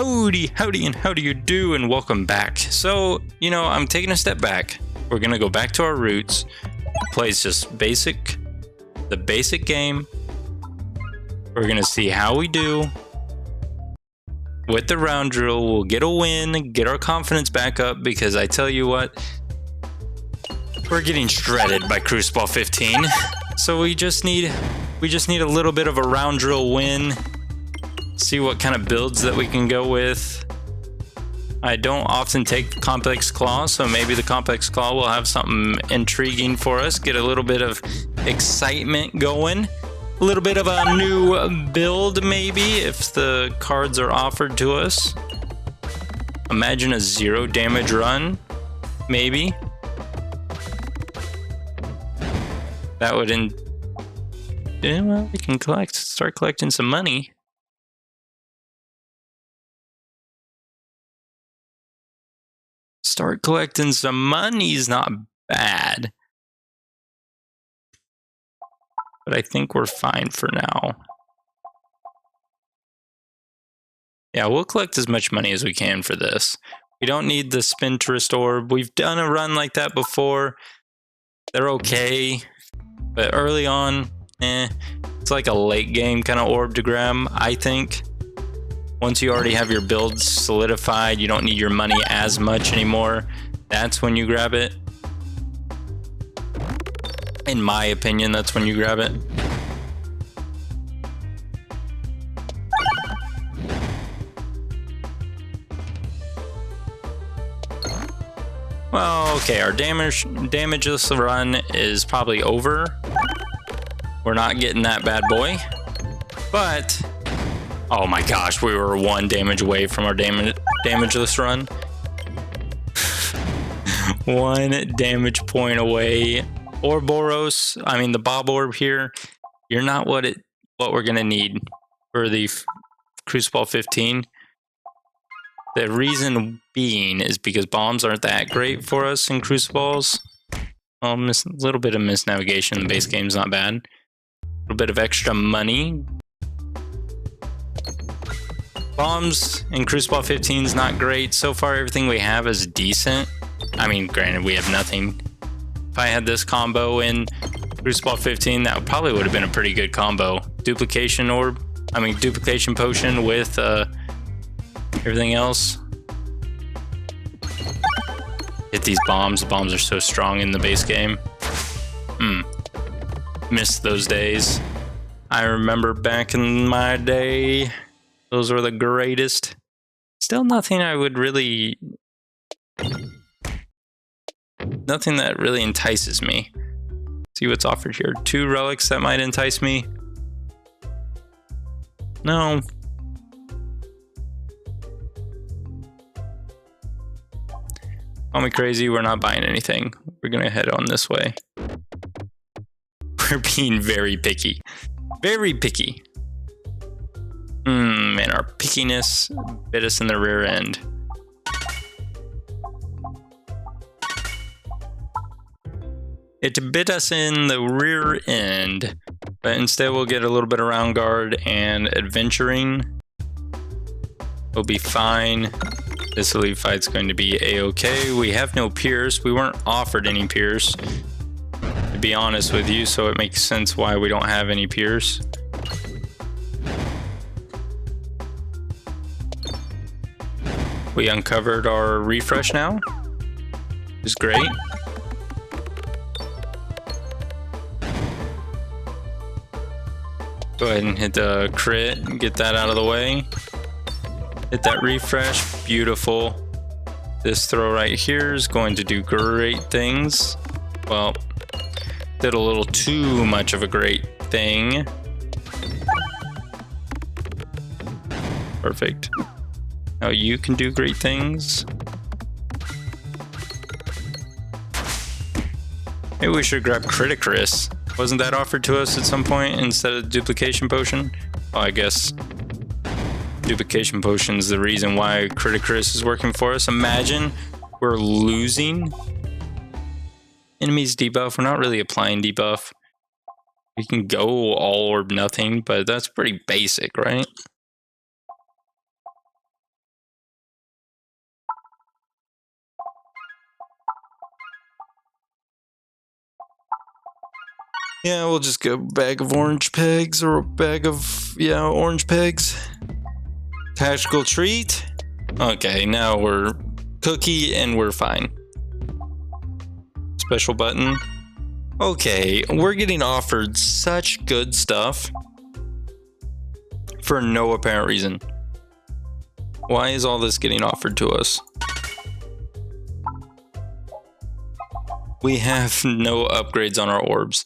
Howdy, and how do you do, and welcome back. So, I'm taking a step back. We're gonna go back to our roots. Play just the basic game. We're gonna see how we do with the Roundrel. We'll get a win, get our confidence back up, because I tell you what, we're getting shredded by Crucible 15. So we just need a little bit of a Roundrel win. See what kind of builds that we can go with. I don't often take Complex Claw, so maybe the Complex Claw will have something intriguing for us. Get a little bit of excitement going. A little bit of a new build, maybe, if the cards are offered to us. Imagine a 0 damage run, maybe. That would well, we can start collecting some money. Start collecting some money is not bad. But I think we're fine for now. Yeah, we'll collect as much money as we can for this. We don't need the spin tourist orb. We've done a run like that before. They're okay. But early on, it's like a late game kind of orb to grab, I think. Once you already have your builds solidified, you don't need your money as much anymore. That's when you grab it. In my opinion, that's when you grab it. Well, okay, our damageless run is probably over. We're not getting that bad boy. But oh my gosh, we were 1 damage away from our damageless run. 1 damage point away. Ouroboros, the Bob Orb here, you're not what we're gonna need for the Crucible 15. The reason being is because bombs aren't that great for us in Crucibles. Well, a little bit of misnavigation in the base game is not bad. A little bit of extra money. Bombs in Crucible 15 is not great. So far, everything we have is decent. Granted, we have nothing. If I had this combo in Crucible 15, that probably would have been a pretty good combo. Duplication potion with everything else. Hit these bombs. The bombs are so strong in the base game. Missed those days. I remember back in my day, those were the greatest. Still nothing I would really... Nothing that really entices me. See what's offered here. 2 relics that might entice me. No. Call me crazy, we're not buying anything. We're gonna head on this way. We're being very picky. Very picky. And our pickiness bit us in the rear end. It bit us in the rear end, but instead we'll get a little bit of round guard and adventuring. We'll be fine. This elite fight's going to be a-okay. We have no pierce. We weren't offered any pierce, to be honest with you, so it makes sense why we don't have any pierce. We uncovered our refresh now, which is great. Go ahead and hit the crit and get that out of the way. Hit that refresh, beautiful. This throw right here is going to do great things. Well, did a little too much of a great thing. Perfect. Now you can do great things. Maybe we should grab Criticris. Wasn't that offered to us at some point instead of Duplication Potion? Well, I guess Duplication Potion is the reason why Criticris is working for us. Imagine we're losing enemies debuff. We're not really applying debuff. We can go all or nothing, but that's pretty basic, right? Yeah, we'll just go bag of orange pegs or a bag of, orange pegs. Tactical treat. Okay, now we're cookie and we're fine. Special button. Okay, we're getting offered such good stuff for no apparent reason. Why is all this getting offered to us? We have no upgrades on our orbs.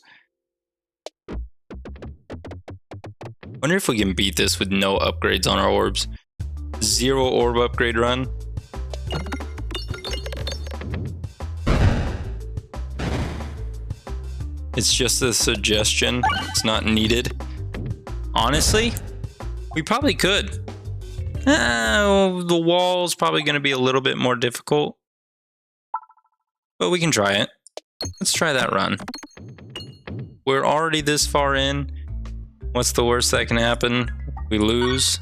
Wonder if we can beat this with no upgrades on our orbs. 0 orb upgrade run. It's just a suggestion. It's not needed. Honestly, we probably could. The wall's probably going to be a little bit more difficult. But we can try it. Let's try that run. We're already this far in. What's the worst that can happen? We lose.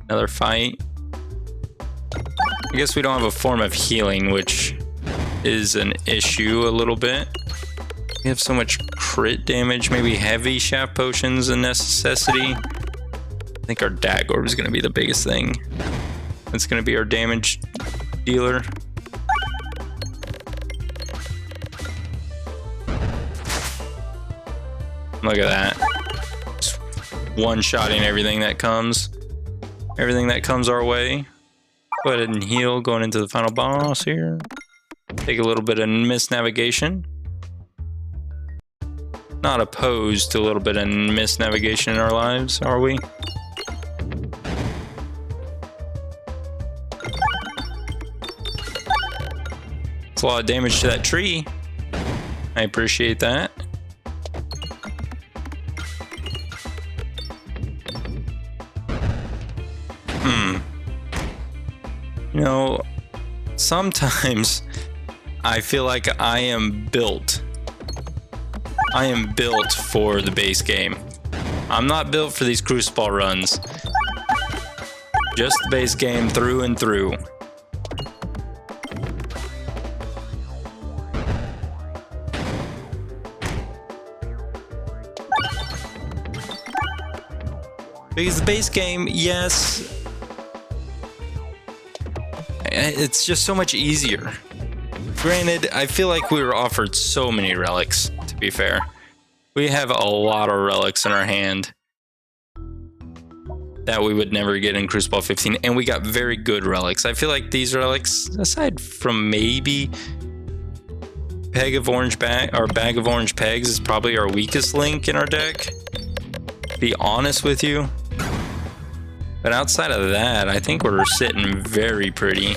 Another fight. I guess we don't have a form of healing, which is an issue a little bit. We have so much crit damage. Maybe heavy shaft potions a necessity. I think our dag orb is going to be the biggest thing. That's going to be our damage dealer. Look at that. Just one-shotting everything that comes. Everything that comes our way. Go ahead and heal going into the final boss here. Take a little bit of misnavigation. Not opposed to a little bit of misnavigation in our lives, are we? It's a lot of damage to that tree. I appreciate that. You know, sometimes I feel like I am built for the base game. I'm not built for these crucible runs. Just the base game through and through. Because the base game, yes, it's just so much easier. Granted, I feel like we were offered so many relics, to be fair. We have a lot of relics in our hand that we would never get in Crucible 15, and we got very good relics. I feel like these relics, aside from maybe bag of orange pegs, is probably our weakest link in our deck, to be honest with you. But outside of that, I think we're sitting very pretty.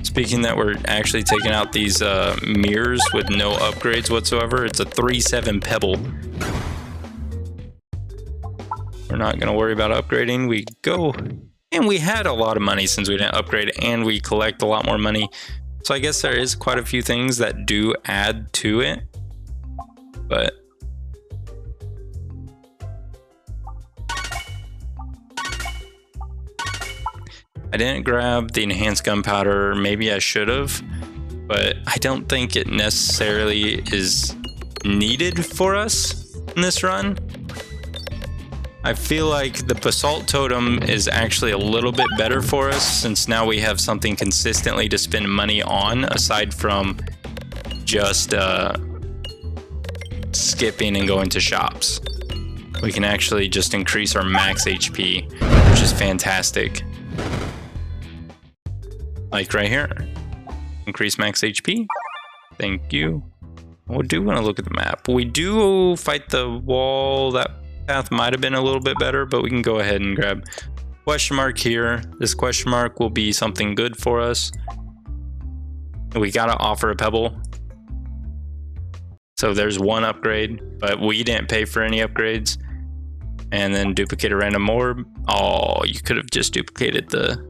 Speaking that, we're actually taking out these mirrors with no upgrades whatsoever. It's a 3/7 pebble. We're not going to worry about upgrading. We go, and we had a lot of money since we didn't upgrade, and we collect a lot more money. So I guess there is quite a few things that do add to it. But I didn't grab the enhanced gunpowder. Maybe I should have, but I don't think it necessarily is needed for us in this run. I feel like the basalt totem is actually a little bit better for us, since now we have something consistently to spend money on aside from just skipping and going to shops. We can actually just increase our max HP, which is fantastic. Like right here, increase max HP. Thank you. We do want to look at the map. We do fight the wall. That path might have been a little bit better, but we can go ahead and grab question mark here. This question mark will be something good for us. We gotta offer a pebble. So there's one upgrade, but we didn't pay for any upgrades. And then duplicate a random orb. Oh, you could have just duplicated the...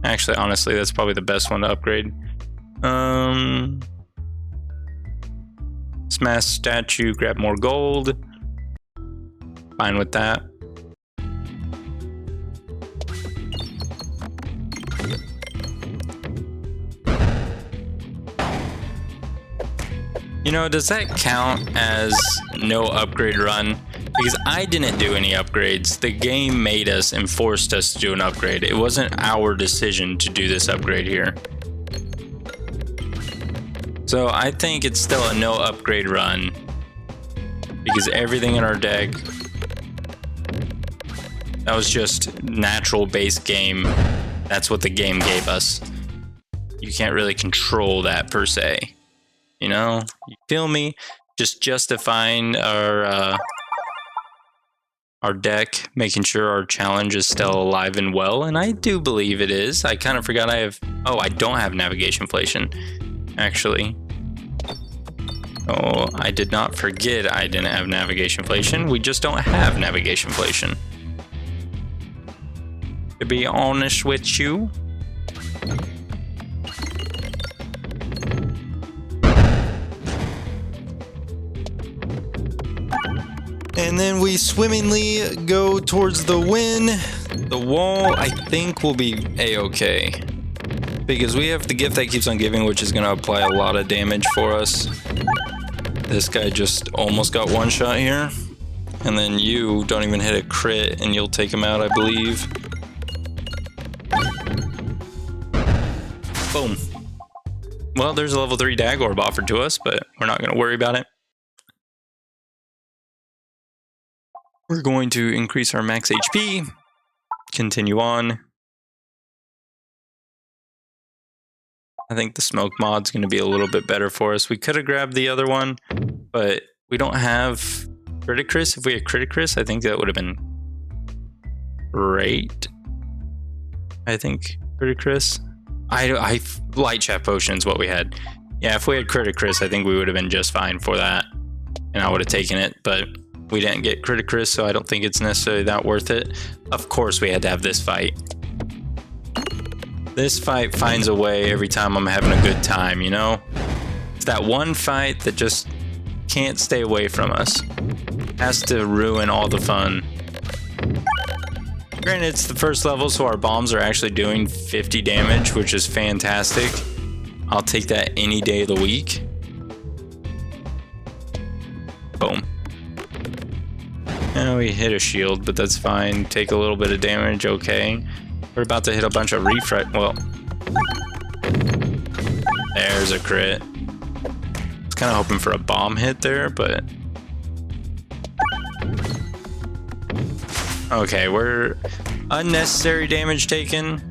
Actually, honestly, that's probably the best one to upgrade. Smash statue, grab more gold. Fine with that. You know, does that count as no upgrade run? Because I didn't do any upgrades. The game made us and forced us to do an upgrade. It wasn't our decision to do this upgrade here. So I think it's still a no upgrade run. Because everything in our deck, that was just natural base game. That's what the game gave us. You can't really control that per se. You know, you feel me? Just justifying our deck, making sure our challenge is still alive and well, and I do believe it is. I kind of forgot I have. Oh, I don't have navigation inflation, actually. Oh, I did not forget I didn't have navigation inflation. We just don't have navigation inflation. To be honest with you. And then we swimmingly go towards the win. The wall, I think, will be a-okay. Because we have the gift that keeps on giving, which is going to apply a lot of damage for us. This guy just almost got one shot here. And then you don't even hit a crit, and you'll take him out, I believe. Boom. Well, there's a level 3 dag orb offered to us, but we're not going to worry about it. We're going to increase our max HP, continue on. I think the smoke mod's going to be a little bit better for us. We could have grabbed the other one, but we don't have Criticris. If we had Criticris, I think that would have been great. I think Criticris. I light chat potion is what we had. Yeah, if we had Criticris, I think we would have been just fine for that, and I would have taken it, but we didn't get Criticris, so I don't think it's necessarily that worth it. Of course, we had to have this fight. This fight finds a way every time I'm having a good time, you know? It's that one fight that just can't stay away from us. Has to ruin all the fun. Granted, it's the first level, so our bombs are actually doing 50 damage, which is fantastic. I'll take that any day of the week. Boom. Yeah, we hit a shield, but that's fine. Take a little bit of damage, okay. We're about to hit a bunch of refresh. Well, there's a crit. I was kind of hoping for a bomb hit there, but okay, we're unnecessary damage taken.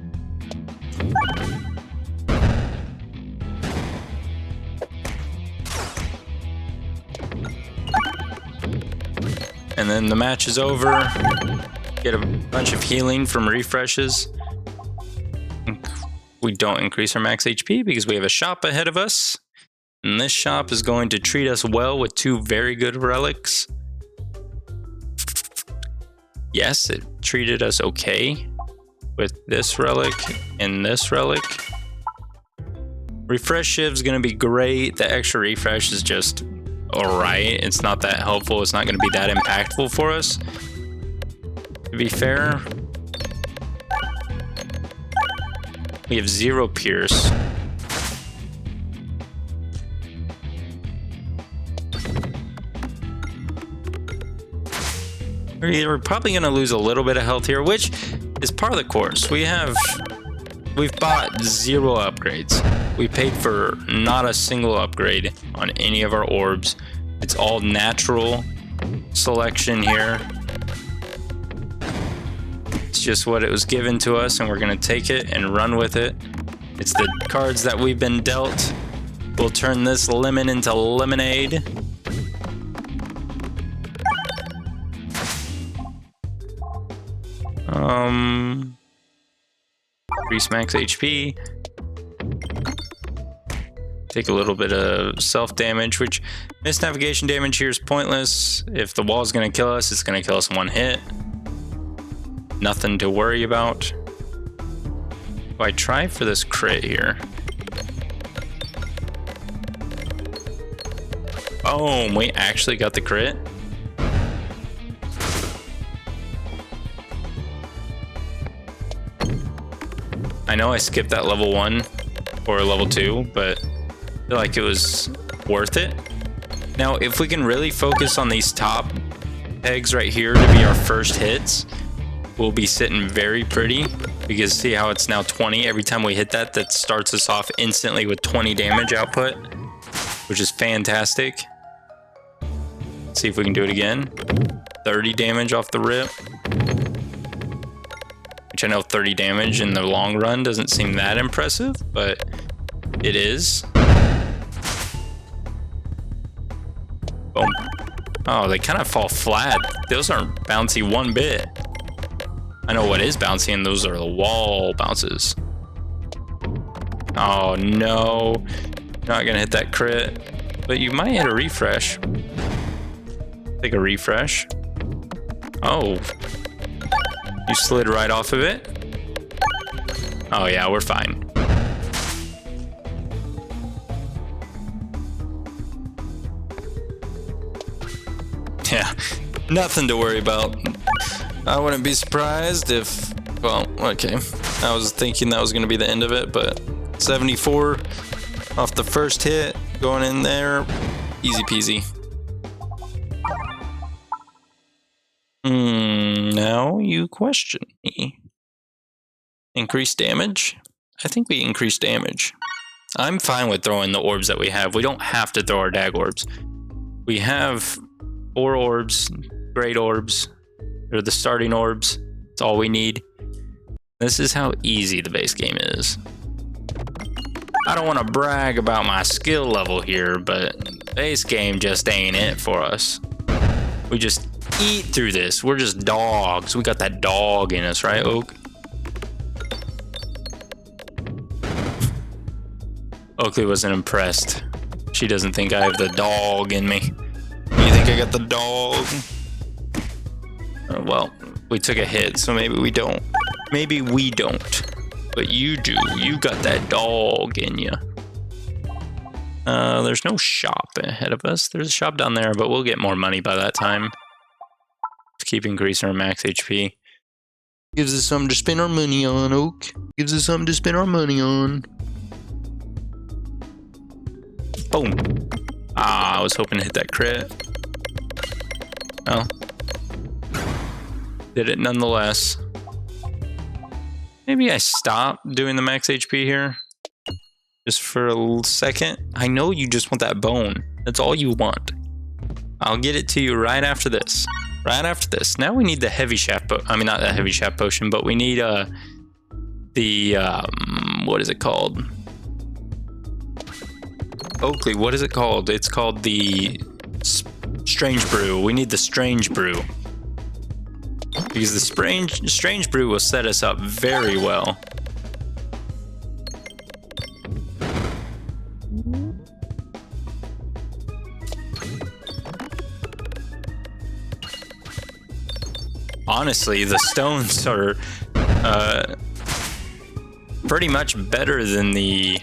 And then the match is over. Get a bunch of healing from refreshes. We don't increase our max HP because we have a shop ahead of us. And this shop is going to treat us well with 2 very good relics. Yes, it treated us okay with this relic and this relic. Refresh Shiv's gonna be great. The extra refresh is just alright. It's not that helpful. It's not gonna be that impactful for us. To be fair, we have 0 Pierce. We're probably going to lose a little bit of health here, which is part of the course. We've bought 0 upgrades. We paid for not a single upgrade on any of our orbs. It's all natural selection here. It's just what it was given to us, and we're going to take it and run with it. It's the cards that we've been dealt. We'll turn this lemon into lemonade. Increase max HP. Take a little bit of self damage, which missed navigation damage here is pointless. If the wall is going to kill us, it's going to kill us in 1 hit. Nothing to worry about. Do I try for this crit here? Boom, we actually got the crit. I know I skipped that level 1 or level 2, but I feel like it was worth it. Now, if we can really focus on these top pegs right here to be our first hits, we'll be sitting very pretty. Because see how it's now 20? Every time we hit that, that starts us off instantly with 20 damage output, which is fantastic. Let's see if we can do it again. 30 damage off the rip. Which I know 30 damage in the long run doesn't seem that impressive, but it is. Boom. Oh, they kind of fall flat. Those aren't bouncy one bit. I know what is bouncy, and those are the wall bounces. Oh no. Not gonna hit that crit. But you might hit a refresh. Take a refresh. Oh. You slid right off of it? Oh yeah, we're fine. Yeah, nothing to worry about. I wouldn't be surprised if, well, okay. I was thinking that was going to be the end of it, but 74 off the first hit, going in there, easy peasy. Now you question me. Increased damage? I think we increased damage. I'm fine with throwing the orbs that we have. We don't have to throw our dag orbs. We have 4 orbs, great orbs. They're the starting orbs. That's all we need. This is how easy the base game is. I don't want to brag about my skill level here, but base game just ain't it for us. We just eat through this. We're just dogs. We got that dog in us, right, Oak? Oakley wasn't impressed. She doesn't think I have the dog in me. You think I got the dog? Well, we took a hit, so maybe we don't. Maybe we don't. But you do. You got that dog in you. There's no shop ahead of us. There's a shop down there, but we'll get more money by that time. To keep increasing our max HP. Gives us something to spend our money on, Oak. Gives us something to spend our money on. Boom. Ah, I was hoping to hit that crit. Oh. Did it nonetheless. Maybe I stop doing the max HP here. Just for a second. I know you just want that bone. That's all you want. I'll get it to you right after this. Right after this. Now we need the heavy shaft I mean, not the heavy shaft potion, but we need what is it called? Oakley, what is it called? It's called the strange brew. We need the strange brew. Because the strange brew will set us up very well. Honestly, the stones are pretty much better than the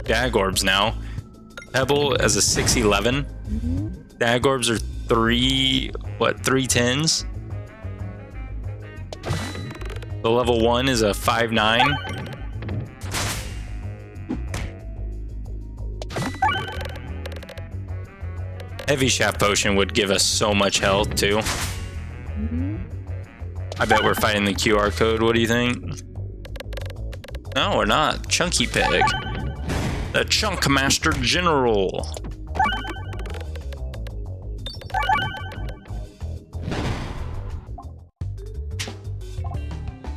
dag orbs now. Pebble as a 611. Dag orbs are 310s. The level 1 is a 5.9. Heavy shaft potion would give us so much health too. I bet we're fighting the QR code. What do you think? No, we're not. Chunky Peg. The Chunk Master General.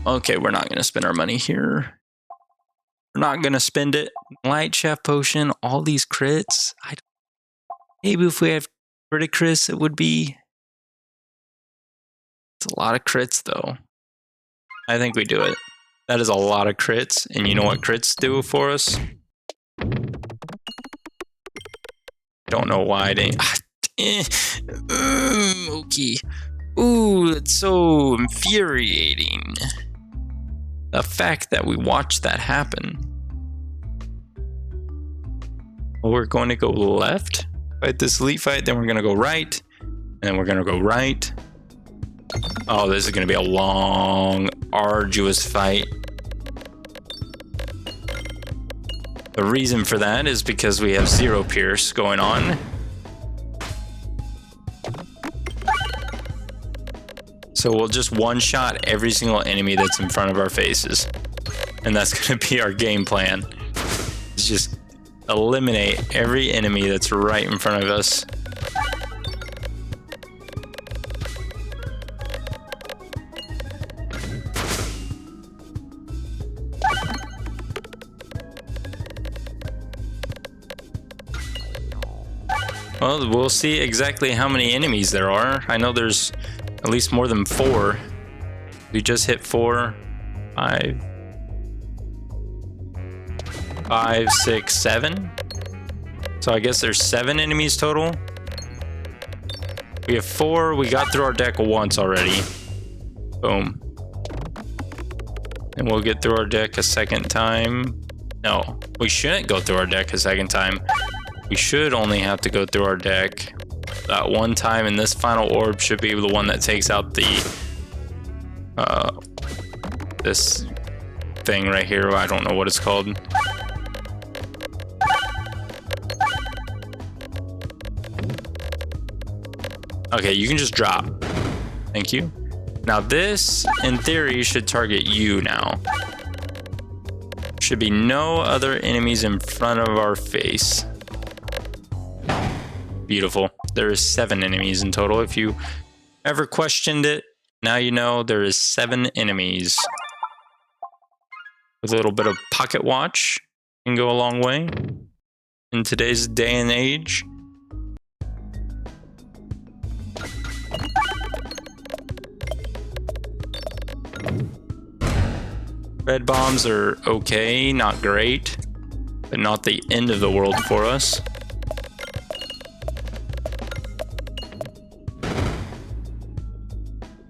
Okay, we're not going to spend our money here. We're not going to spend it. Light shaft potion, all these crits. Maybe if we have crit crits, it would be... It's a lot of crits, though. I think we do it. That is a lot of crits, and you know what crits do for us? Don't know why they... Okay. Ooh, it's so infuriating. The fact that we watched that happen. Well, we're going to go left. Fight this elite fight, then we're going to go right. And then we're going to go right. Oh, this is going to be a long, arduous fight. The reason for that is because we have 0 pierce going on. So we'll just one-shot every single enemy that's in front of our faces. And that's going to be our game plan. It's just eliminate every enemy that's right in front of us. Well, we'll see exactly how many enemies there are. I know there's at least more than 4. We just hit 4, 5, 6, 7. So I guess there's 7 enemies total. We have 4. We got through our deck once already. Boom. And we'll get through our deck a second time. No, we shouldn't go through our deck a second time. We should only have to go through our deck that one time, and this final orb should be the one that takes out the this thing right here. I don't know what it's called. Okay, you can just drop. Thank you. Now this, in theory, should target you now. Should be no other enemies in front of our face. Beautiful. There is 7 enemies in total. If you ever questioned it, now you know there is 7 enemies. With a little bit of pocket watch can go a long way in today's day and age. Red bombs are okay, not great, but not the end of the world for us.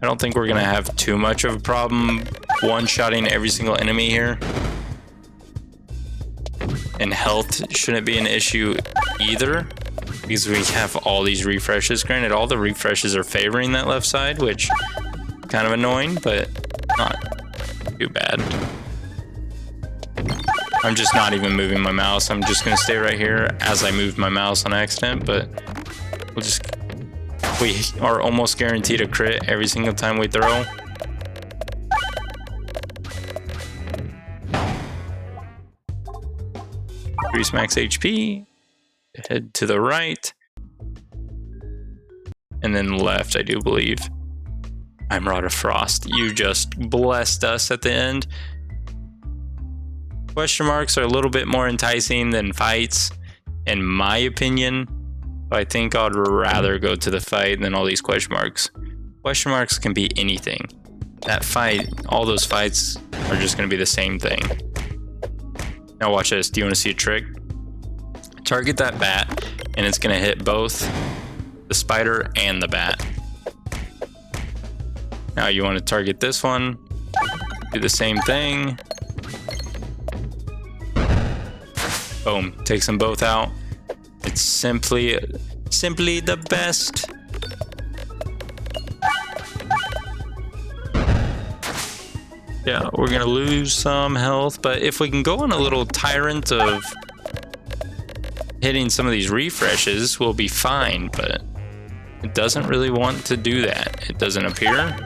I don't think we're gonna have too much of a problem one-shotting every single enemy here. And health shouldn't be an issue either, because we have all these refreshes. Granted, all the refreshes are favoring that left side, which is kind of annoying, but not too bad. I'm just not even moving my mouse. I'm just gonna stay right here as I moved my mouse on accident, but we are almost guaranteed a crit every single time we throw. Increase max HP. Head to the right. And then left, I do believe. I'm Rod of Frost. You just blessed us at the end. Question marks are a little bit more enticing than fights, in my opinion. I think I'd rather go to the fight than all these question marks. Question marks can be anything. That fight, all those fights are just going to be the same thing. Now watch this. Do you want to see a trick? Target that bat, and it's going to hit both the spider and the bat. Now you want to target this one. Do the same thing. Boom. Takes them both out. It's simply the best. Yeah, we're gonna lose some health, but if we can go on a little tyrant of hitting some of these refreshes, we'll be fine, but it doesn't really want to do that. It doesn't appear.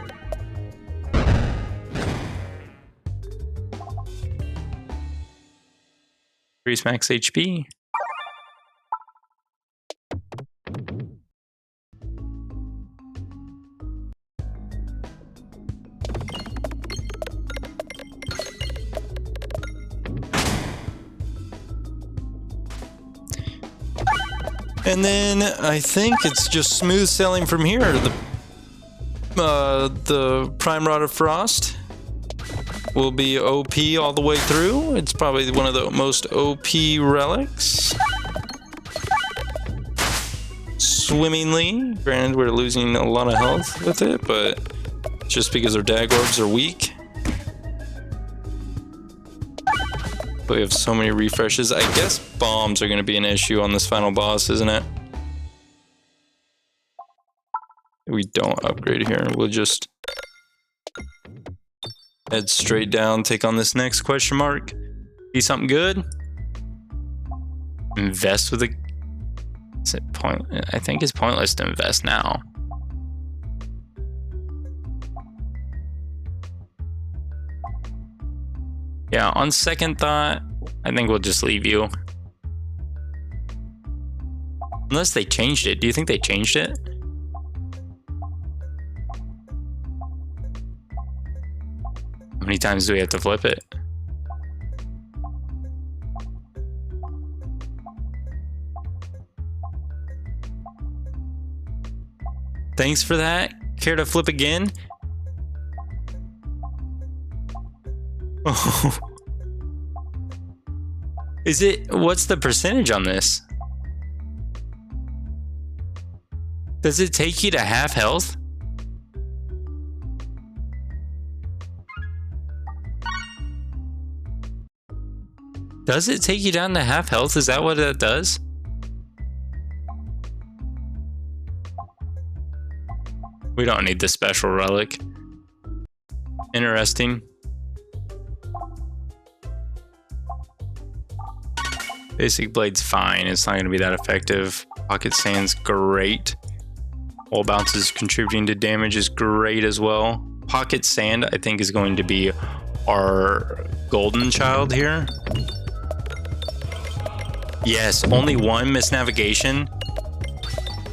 Increase max HP. And then I think it's just smooth sailing from here. The Prime Rod of Frost will be OP all the way through. It's probably one of the most OP relics. Swimmingly. Granted, we're losing a lot of health with it, but just because our dag orbs are weak. But we have so many refreshes. I guess bombs are going to be an issue on this final boss, isn't it? We don't upgrade here. We'll just head straight down, take on this next question mark. Be something good. invest with a... Is it point? I think it's pointless to invest now. Yeah, on second thought, I think we'll just leave you. Unless they changed it. Do you think they changed it? How many times do we have to flip it? Thanks for that. Care to flip again? Oh. Is it... What's the percentage on this? Does it take you to half health? Does it take you down to half health? Is that what it does? We don't need the special relic. Interesting. Basic Blade's fine. It's not going to be that effective. Pocket Sand's great. Wall Bounces contributing to damage is great as well. Pocket Sand, I think, is going to be our golden child here. Yes, only one misnavigation.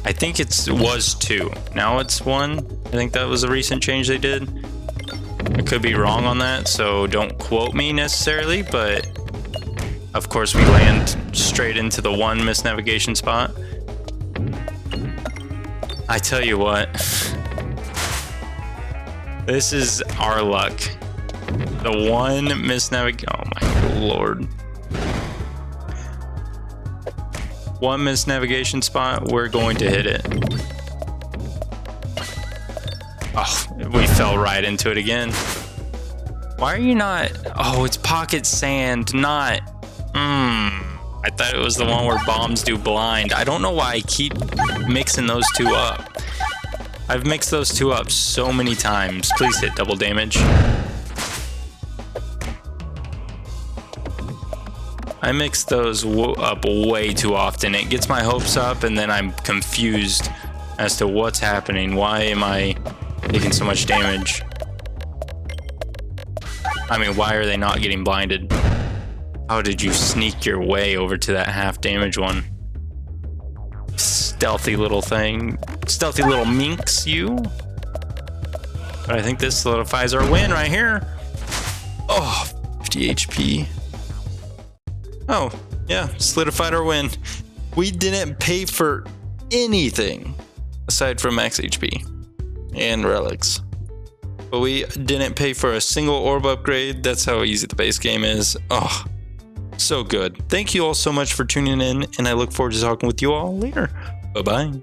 I think it was 2. Now it's 1. I think that was a recent change they did. I could be wrong on that, so don't quote me necessarily, but of course we land straight into the 1 misnavigation spot. I tell you what, this is our luck. The 1 misnavigation, oh my lord. 1 misnavigation spot, we're going to hit it. Oh, we fell right into it again. Why are you not? Oh, it's Pocket Sand, not. I thought it was the one where bombs do blind. I don't know why I keep mixing those 2 up. I've mixed those 2 up so many times. Please hit double damage. I mix those up way too often. It gets my hopes up and then I'm confused as to what's happening. Why am I taking so much damage? I mean, why are they not getting blinded? How did you sneak your way over to that half damage one? Stealthy little thing. Stealthy little minx, you. But I think this solidifies our win right here. Oh, 50 HP. Oh, yeah, solidified our win. We didn't pay for anything aside from max HP and relics. But we didn't pay for a single orb upgrade. That's how easy the base game is. Oh, so good. Thank you all so much for tuning in, and I look forward to talking with you all later. Bye-bye.